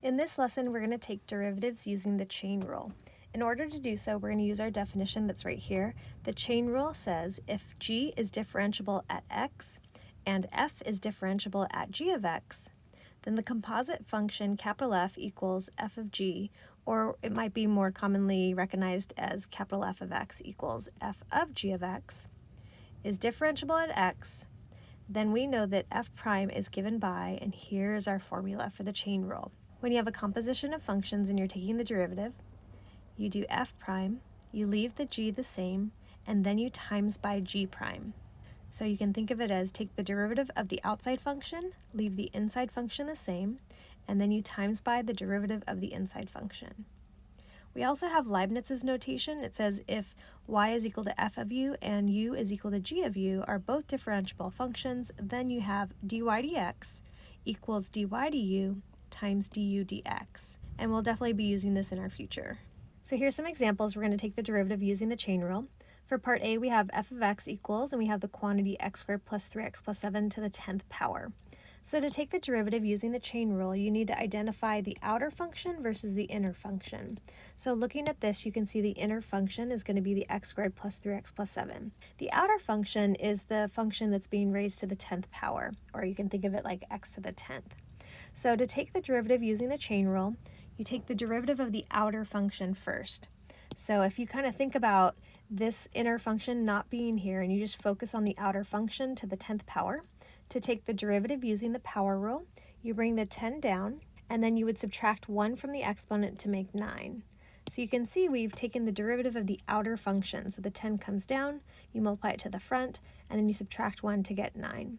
In this lesson, we're going to take derivatives using the chain rule. In order to do so, we're going to use our definition that's right here. The chain rule says if g is differentiable at x and f is differentiable at g of x, then the composite function capital F equals f of g, or it might be more commonly recognized as capital F of x equals f of g of x, is differentiable at x. Then we know that f prime is given by, and here's our formula for the chain rule. When you have a composition of functions and you're taking the derivative, you do f prime, you leave the g the same, and then you times by g prime. So you can think of it as take the derivative of the outside function, leave the inside function the same, and then you times by the derivative of the inside function. We also have Leibniz's notation. It says if y is equal to f of u and u is equal to g of u are both differentiable functions, then you have dy dx equals dy du times du dx. And we'll definitely be using this in our future. So here's some examples. We're going to take the derivative using the chain rule. For part A, we have f of x equals, and we have the quantity x squared plus 3x plus 7 to the 10th power. So to take the derivative using the chain rule, you need to identify the outer function versus the inner function. So looking at this, you can see the inner function is going to be the x squared plus 3x plus 7. The outer function is the function that's being raised to the 10th power, or you can think of it like x to the 10th. So to take the derivative using the chain rule, you take the derivative of the outer function first. So if you kind of think about this inner function not being here and you just focus on the outer function to the 10th power, to take the derivative using the power rule, you bring the 10 down, and then you would subtract 1 from the exponent to make 9. So you can see we've taken the derivative of the outer function. So the 10 comes down, you multiply it to the front, and then you subtract 1 to get 9.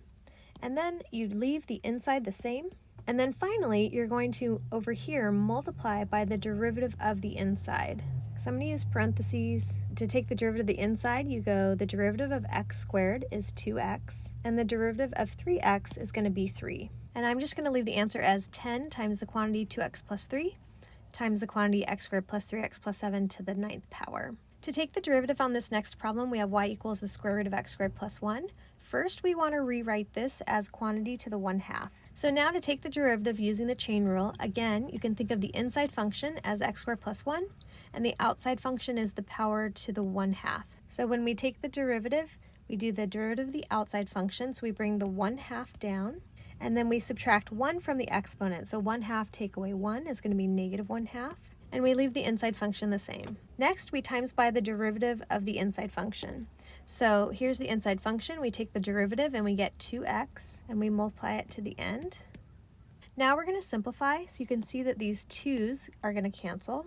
And then you leave the inside the same. And then finally, you're going to, over here, multiply by the derivative of the inside. So I'm going to use parentheses. To take the derivative of the inside, you go the derivative of x squared is 2x, and the derivative of 3x is going to be 3. And I'm just going to leave the answer as 10 times the quantity 2x plus 3 times the quantity x squared plus 3x plus 7 to the 9th power. To take the derivative on this next problem, we have y equals the square root of x squared plus 1. First, we want to rewrite this as quantity to the 1/2. So now to take the derivative using the chain rule, again, you can think of the inside function as x squared plus 1, and the outside function is the power to the 1/2. So when we take the derivative, we do the derivative of the outside function, so we bring the 1/2 down, and then we subtract 1 from the exponent. So 1/2 take away 1 is going to be negative 1/2, and we leave the inside function the same. Next, we times by the derivative of the inside function. So here's the inside function. We take the derivative and we get 2x, and we multiply it to the end. Now we're going to simplify, so you can see that these 2's are going to cancel.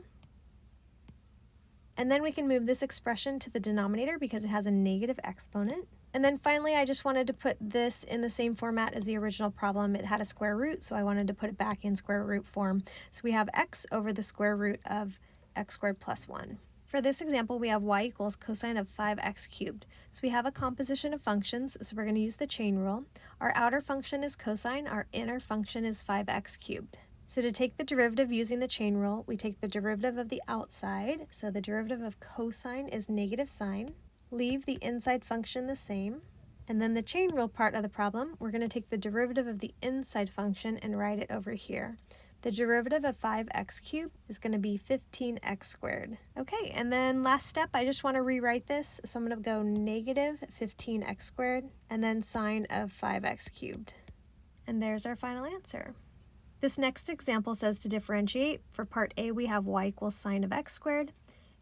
And then we can move this expression to the denominator because it has a negative exponent. And then finally, I just wanted to put this in the same format as the original problem. It had a square root, so I wanted to put it back in square root form. So we have x over the square root of x squared plus 1. For this example, we have y equals cosine of 5x cubed. So we have a composition of functions, so we're going to use the chain rule. Our outer function is cosine, our inner function is 5x cubed. So to take the derivative using the chain rule, we take the derivative of the outside, so the derivative of cosine is negative sine, leave the inside function the same, and then the chain rule part of the problem, we're going to take the derivative of the inside function and write it over here. The derivative of 5x cubed is going to be 15x squared. Okay, and then last step, I just want to rewrite this. So I'm going to go negative 15x squared and then sine of 5x cubed. And there's our final answer. This next example says to differentiate. For part A, we have y equals sine of x squared.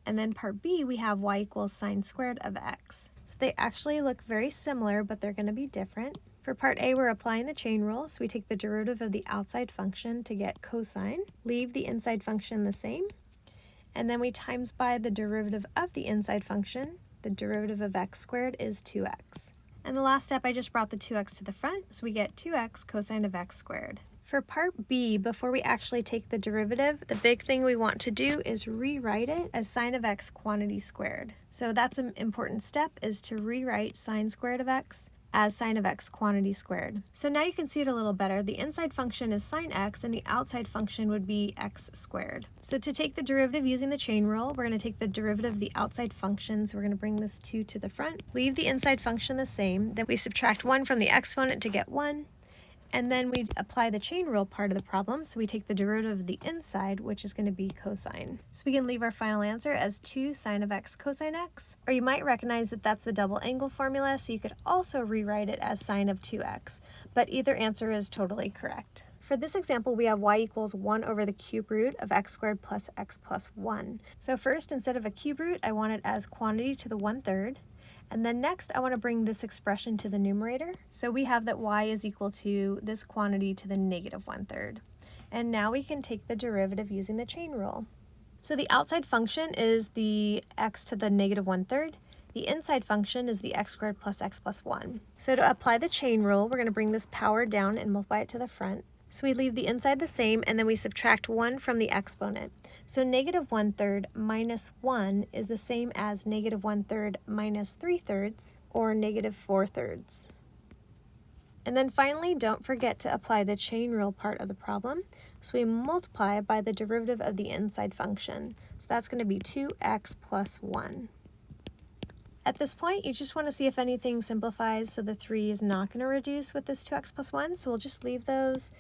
And then part B, we have y equals sine squared of x. So they actually look very similar, but they're going to be different. For part A, we're applying the chain rule, so we take the derivative of the outside function to get cosine, leave the inside function the same, and then we times by the derivative of the inside function. The derivative of x squared is 2x. And the last step, I just brought the 2x to the front, so we get 2x cosine of x squared. For part B, before we actually take the derivative, the big thing we want to do is rewrite it as sine of x quantity squared. So that's an important step, is to rewrite sine squared of x as sine of x quantity squared. So now you can see it a little better. The inside function is sine x, and the outside function would be x squared. So to take the derivative using the chain rule, we're going to take the derivative of the outside function, so we're going to bring this 2 to the front, leave the inside function the same, then we subtract 1 from the exponent to get 1, And then we apply the chain rule part of the problem, so we take the derivative of the inside, which is going to be cosine. So we can leave our final answer as 2 sine of x cosine x, or you might recognize that that's the double angle formula, so you could also rewrite it as sine of 2x, but either answer is totally correct. For this example, we have y equals 1 over the cube root of x squared plus x plus 1. So first, instead of a cube root, I want it as quantity to the 1/3. And then next, I want to bring this expression to the numerator. So we have that y is equal to this quantity to the negative 1/3. And now we can take the derivative using the chain rule. So the outside function is the x to the negative 1/3. The inside function is the x squared plus x plus 1. So to apply the chain rule, we're going to bring this power down and multiply it to the front. So we leave the inside the same, and then we subtract 1 from the exponent. So negative 1/3 minus 1 is the same as negative 1/3 minus 3/3, or negative 4/3. And then finally, don't forget to apply the chain rule part of the problem. So we multiply by the derivative of the inside function. So that's going to be 2x plus 1. At this point, you just want to see if anything simplifies, so the 3 is not going to reduce with this 2x plus 1, so we'll just leave those.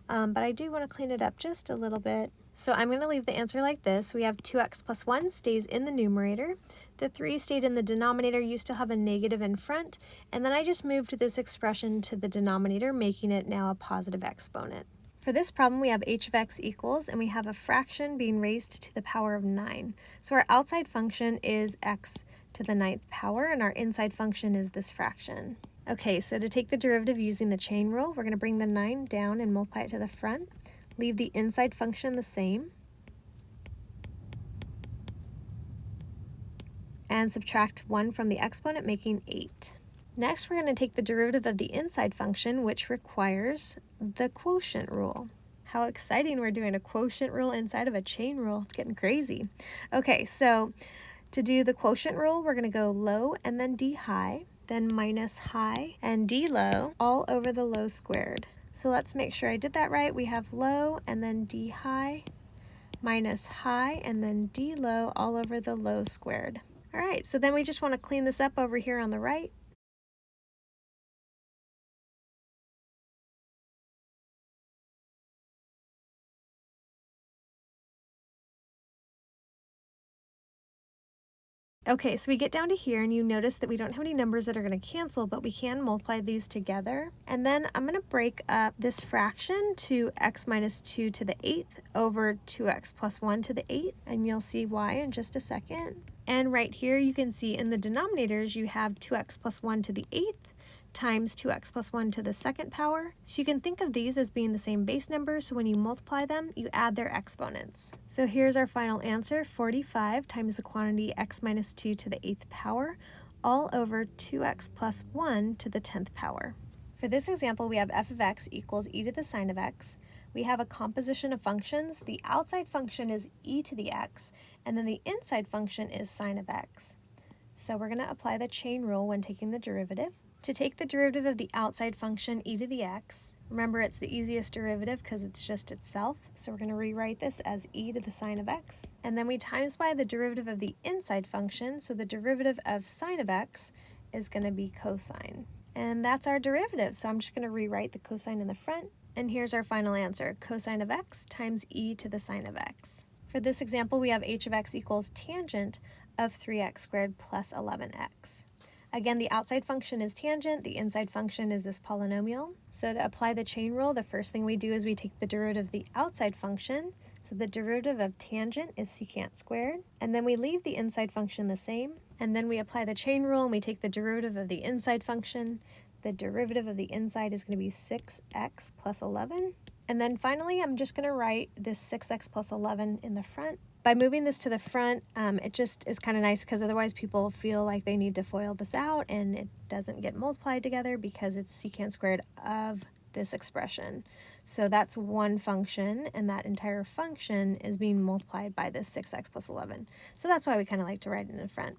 But I do want to clean it up just a little bit. So I'm going to leave the answer like this. We have 2x plus 1 stays in the numerator. The 3 stayed in the denominator. You still have a negative in front. And then I just moved this expression to the denominator, making it now a positive exponent. For this problem, we have h of x equals, and we have a fraction being raised to the power of 9. So our outside function is x to the 9th power, and our inside function is this fraction. Okay, so to take the derivative using the chain rule, we're going to bring the 9 down and multiply it to the front. Leave the inside function the same. And subtract 1 from the exponent, making 8. Next, we're going to take the derivative of the inside function, which requires the quotient rule. How exciting, we're doing a quotient rule inside of a chain rule. It's getting crazy. Okay, so to do the quotient rule, we're going to go low and then d high, then minus high and d low, all over the low squared. So let's make sure I did that right. We have low and then d high, minus high and then d low, all over the low squared. All right, so then we just want to clean this up over here on the right. Okay, so we get down to here and you notice that we don't have any numbers that are going to cancel, but we can multiply these together. And then I'm going to break up this fraction to x minus 2 to the 8th over 2x plus 1 to the 8th, and you'll see why in just a second. And right here you can see in the denominators you have 2x plus 1 to the 8th times 2x plus 1 to the 2nd power. So you can think of these as being the same base number, so when you multiply them, you add their exponents. So here's our final answer, 45 times the quantity x minus 2 to the 8th power, all over 2x plus 1 to the 10th power. For this example, we have f of x equals e to the sine of x. We have a composition of functions. The outside function is e to the x, and then the inside function is sine of x. So we're going to apply the chain rule when taking the derivative. To take the derivative of the outside function e to the x, remember it's the easiest derivative because it's just itself, so we're going to rewrite this as e to the sine of x. And then we times by the derivative of the inside function, so the derivative of sine of x is going to be cosine. And that's our derivative, so I'm just going to rewrite the cosine in the front. And here's our final answer, cosine of x times e to the sine of x. For this example, we have h of x equals tangent of 3x squared plus 11x. Again, the outside function is tangent, the inside function is this polynomial. So to apply the chain rule, the first thing we do is we take the derivative of the outside function. So the derivative of tangent is secant squared. And then we leave the inside function the same. And then we apply the chain rule and we take the derivative of the inside function. The derivative of the inside is going to be 6x plus 11. And then finally, I'm just going to write this 6x plus 11 in the front. By moving this to the front, it just is kind of nice because otherwise people feel like they need to FOIL this out and it doesn't get multiplied together because it's secant squared of this expression. So that's one function, and that entire function is being multiplied by this 6x plus 11. So that's why we kind of like to write it in front.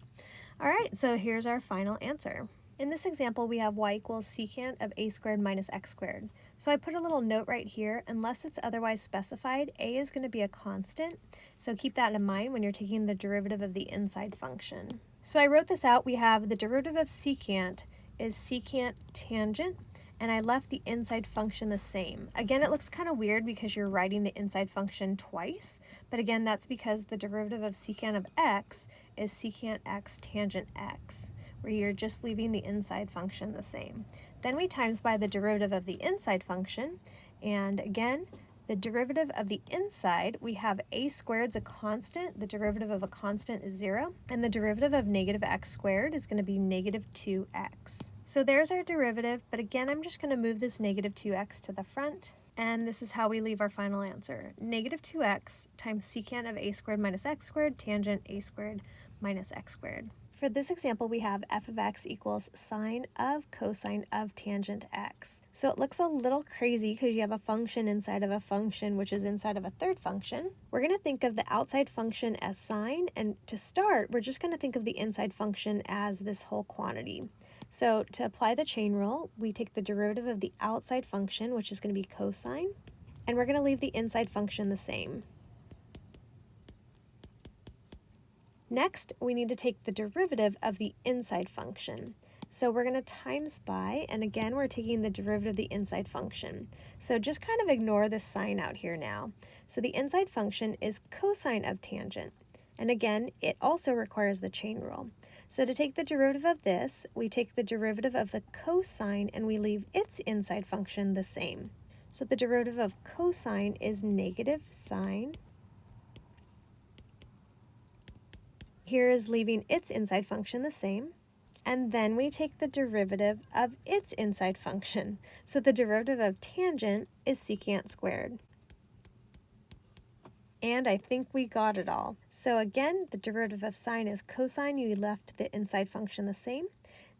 All right, so here's our final answer. In this example, we have y equals secant of a squared minus x squared. So I put a little note right here. Unless it's otherwise specified, a is going to be a constant. So keep that in mind when you're taking the derivative of the inside function. So I wrote this out. We have the derivative of secant is secant tangent, and I left the inside function the same. Again, it looks kind of weird because you're writing the inside function twice, but again, that's because the derivative of secant of x is secant x tangent x, where you're just leaving the inside function the same. Then we times by the derivative of the inside function, and again, the derivative of the inside, we have a squared is a constant, the derivative of a constant is 0, and the derivative of negative x squared is going to be negative 2x. So there's our derivative, but again, I'm just going to move this negative 2x to the front, and this is how we leave our final answer. Negative 2x times secant of a squared minus x squared tangent a squared minus x squared. For this example, we have f of x equals sine of cosine of tangent x. So it looks a little crazy because you have a function inside of a function, which is inside of a third function. We're going to think of the outside function as sine, and to start, we're just going to think of the inside function as this whole quantity. So to apply the chain rule, we take the derivative of the outside function, which is going to be cosine, and we're going to leave the inside function the same. Next, we need to take the derivative of the inside function. So we're going to times by, and again, we're taking the derivative of the inside function. So just kind of ignore this sign out here now. So the inside function is cosine of tangent. And again, it also requires the chain rule. So to take the derivative of this, we take the derivative of the cosine and we leave its inside function the same. So the derivative of cosine is negative sine. Here is leaving its inside function the same. And then we take the derivative of its inside function. So the derivative of tangent is secant squared. And I think we got it all. So again, the derivative of sine is cosine. You left the inside function the same.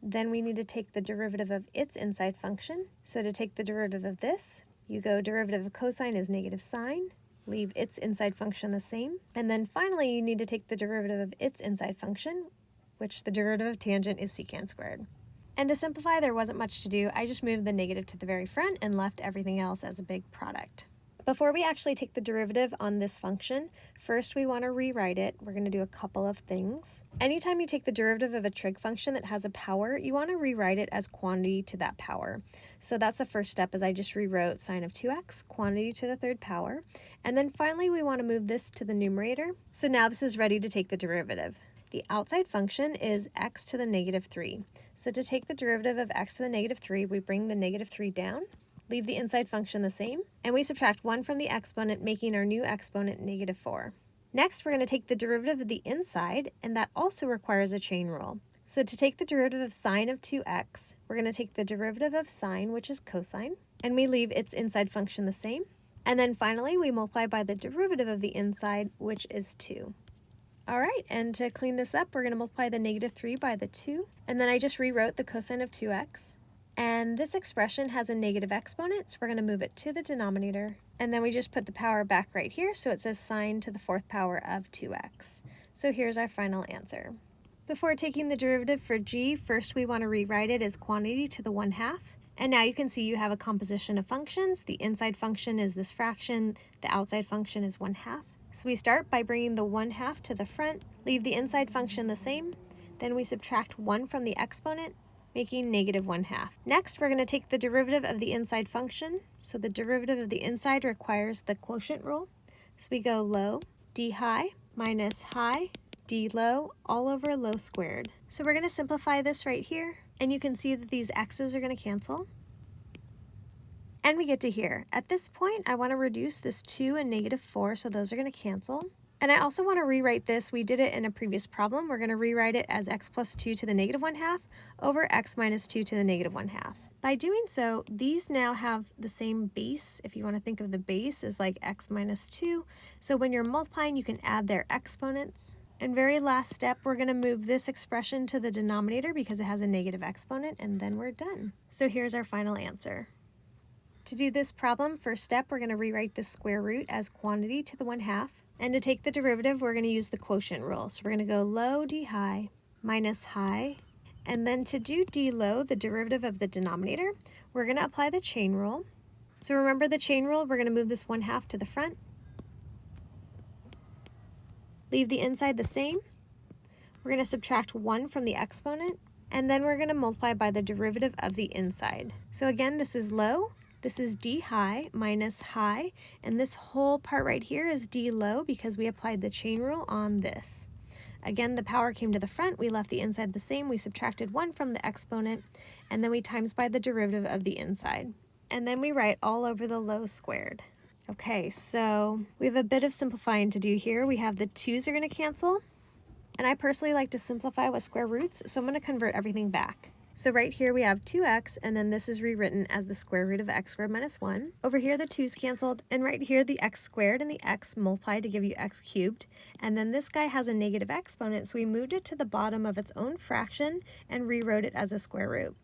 Then we need to take the derivative of its inside function. So to take the derivative of this, you go derivative of cosine is negative sine. Leave its inside function the same. And then finally, you need to take the derivative of its inside function, which the derivative of tangent is secant squared. And to simplify, there wasn't much to do. I just moved the negative to the very front and left everything else as a big product. Before we actually take the derivative on this function, first we want to rewrite it. We're going to do a couple of things. Anytime you take the derivative of a trig function that has a power, you want to rewrite it as quantity to that power. So that's the first step, as I just rewrote sine of 2x, quantity to the third power. And then finally, we want to move this to the numerator. So now this is ready to take the derivative. The outside function is x to the negative 3. So to take the derivative of x to the negative 3, we bring the negative 3 down, leave the inside function the same, and we subtract 1 from the exponent, making our new exponent negative 4. Next, we're going to take the derivative of the inside, and that also requires a chain rule. So to take the derivative of sine of 2x, we're going to take the derivative of sine, which is cosine, and we leave its inside function the same. And then finally, we multiply by the derivative of the inside, which is 2. All right, and to clean this up, we're going to multiply the negative 3 by the 2, and then I just rewrote the cosine of 2x. And this expression has a negative exponent, so we're going to move it to the denominator. And then we just put the power back right here, so it says sine to the 4th power of 2x. So here's our final answer. Before taking the derivative for g, first we want to rewrite it as quantity to the 1/2. And now you can see you have a composition of functions. The inside function is this fraction, the outside function is 1/2. So we start by bringing the 1/2 to the front, leave the inside function the same, then we subtract 1 from the exponent, making negative 1/2. Next, we're going to take the derivative of the inside function. So the derivative of the inside requires the quotient rule. So we go low, d high, minus high, d low, all over low squared. So we're going to simplify this right here, and you can see that these x's are going to cancel. And we get to here. At this point, I want to reduce this 2 and negative 4, so those are going to cancel. And I also want to rewrite this. We did it in a previous problem. We're going to rewrite it as x plus 2 to the negative 1/2 over x minus 2 to the negative 1/2. By doing so, these now have the same base. If you want to think of the base as like x minus 2. So when you're multiplying, you can add their exponents. And very last step, we're going to move this expression to the denominator because it has a negative exponent, and then we're done. So here's our final answer. To do this problem, first step, we're going to rewrite this square root as quantity to the 1/2. And to take the derivative, we're going to use the quotient rule. So we're going to go low, d high, minus high. And then to do d low, the derivative of the denominator, we're going to apply the chain rule. So remember the chain rule, we're going to move this 1/2 to the front. Leave the inside the same. We're going to subtract 1 from the exponent, And then we're going to multiply by the derivative of the inside. So again, this is low, this is d high minus high, and this whole part right here is d low because we applied the chain rule on this. Again, the power came to the front, we left the inside the same, we subtracted 1 from the exponent, and then we times by the derivative of the inside. And then we write all over the low squared. Okay, so we have a bit of simplifying to do here. We have the 2's are going to cancel, and I personally like to simplify with square roots, so I'm going to convert everything back. So right here we have 2x, and then this is rewritten as the square root of x squared minus 1. Over here the 2's canceled, and right here the x squared and the x multiplied to give you x cubed. And then this guy has a negative exponent, so we moved it to the bottom of its own fraction and rewrote it as a square root.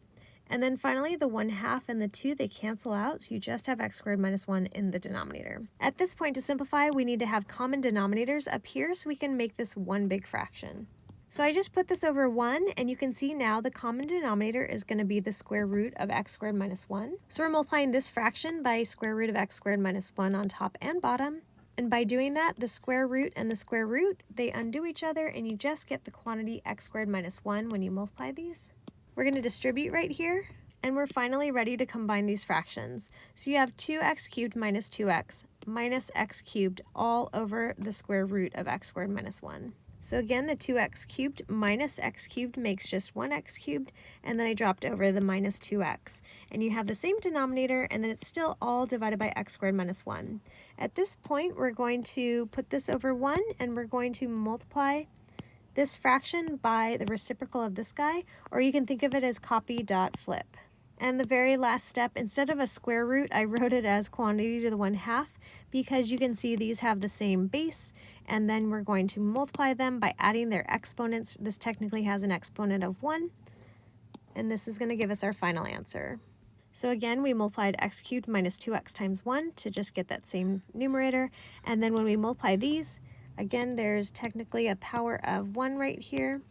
And then finally the 1/2 and the 2, they cancel out, so you just have x squared minus 1 in the denominator. At this point, to simplify, we need to have common denominators up here so we can make this one big fraction. So I just put this over 1, and you can see now the common denominator is going to be the square root of x squared minus 1. So we're multiplying this fraction by square root of x squared minus 1 on top and bottom. And by doing that, the square root and the square root, they undo each other, and you just get the quantity x squared minus 1 when you multiply these. We're going to distribute right here, and we're finally ready to combine these fractions. So you have 2x cubed minus 2x minus x cubed all over the square root of x squared minus 1. So again, the 2x cubed minus x cubed makes just 1x cubed, and then I dropped over the minus 2x. And you have the same denominator, and then it's still all divided by x squared minus 1. At this point, we're going to put this over 1, and we're going to multiply this fraction by the reciprocal of this guy, or you can think of it as copy dot flip. And the very last step, instead of a square root, I wrote it as quantity to the 1/2 because you can see these have the same base, and then we're going to multiply them by adding their exponents. This technically has an exponent of 1, and this is going to give us our final answer. So again, we multiplied x cubed minus 2x times 1 to just get that same numerator, and then when we multiply these, again, there's technically a power of 1 right here.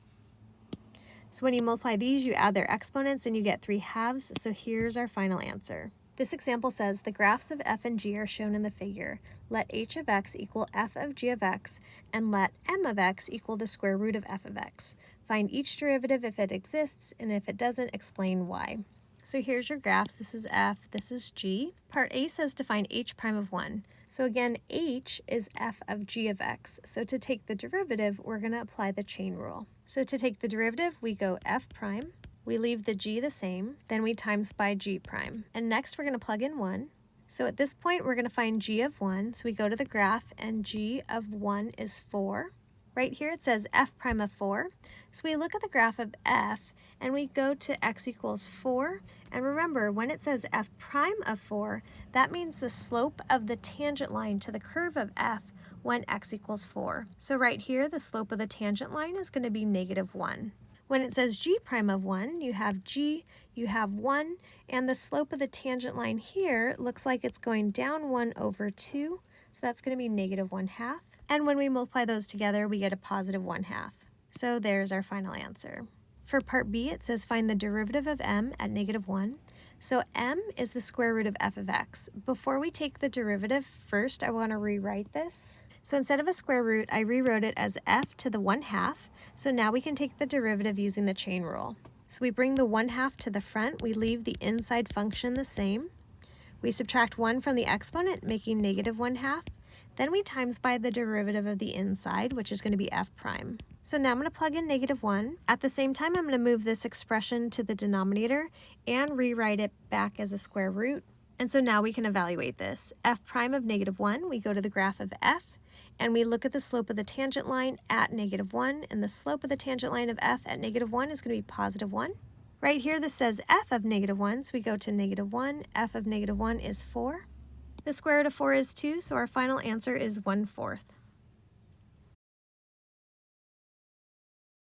So when you multiply these, you add their exponents and you get 3/2. So here's our final answer. This example says the graphs of f and g are shown in the figure. Let h of x equal f of g of x, and let m of x equal the square root of f of x. Find each derivative if it exists, and if it doesn't, explain why. So here's your graphs. This is f, this is g. Part A says to find h prime of 1. So again, h is f of g of x. So to take the derivative, we're going to apply the chain rule. So to take the derivative, we go f prime, we leave the g the same, then we times by g prime. And next we're going to plug in 1. So at this point, we're going to find g of 1. So we go to the graph, and g of 1 is 4. Right here it says f prime of 4. So we look at the graph of f, and we go to x equals 4. And remember, when it says f prime of 4, that means the slope of the tangent line to the curve of f when x equals 4. So right here, the slope of the tangent line is going to be -1. When it says g prime of 1, you have g, you have 1, and the slope of the tangent line here looks like it's going down 1 over 2, so that's going to be -1/2. And when we multiply those together, we get a +1/2. So there's our final answer. For part B, it says find the derivative of m at -1. So m is the square root of f of x. Before we take the derivative, first I want to rewrite this. So instead of a square root, I rewrote it as f to the 1/2. So now we can take the derivative using the chain rule. So we bring the 1/2 to the front, we leave the inside function the same. We subtract 1 from the exponent, making -1/2. Then we times by the derivative of the inside, which is going to be f prime. So now I'm going to plug in -1. At the same time, I'm going to move this expression to the denominator and rewrite it back as a square root. And so now we can evaluate this. F prime of -1, we go to the graph of f, and we look at the slope of the tangent line at -1, and the slope of the tangent line of f at -1 is going to be +1. Right here, this says f of -1, so we go to -1. F of -1 is 4. The square root of 4 is 2, so our final answer is 1/4.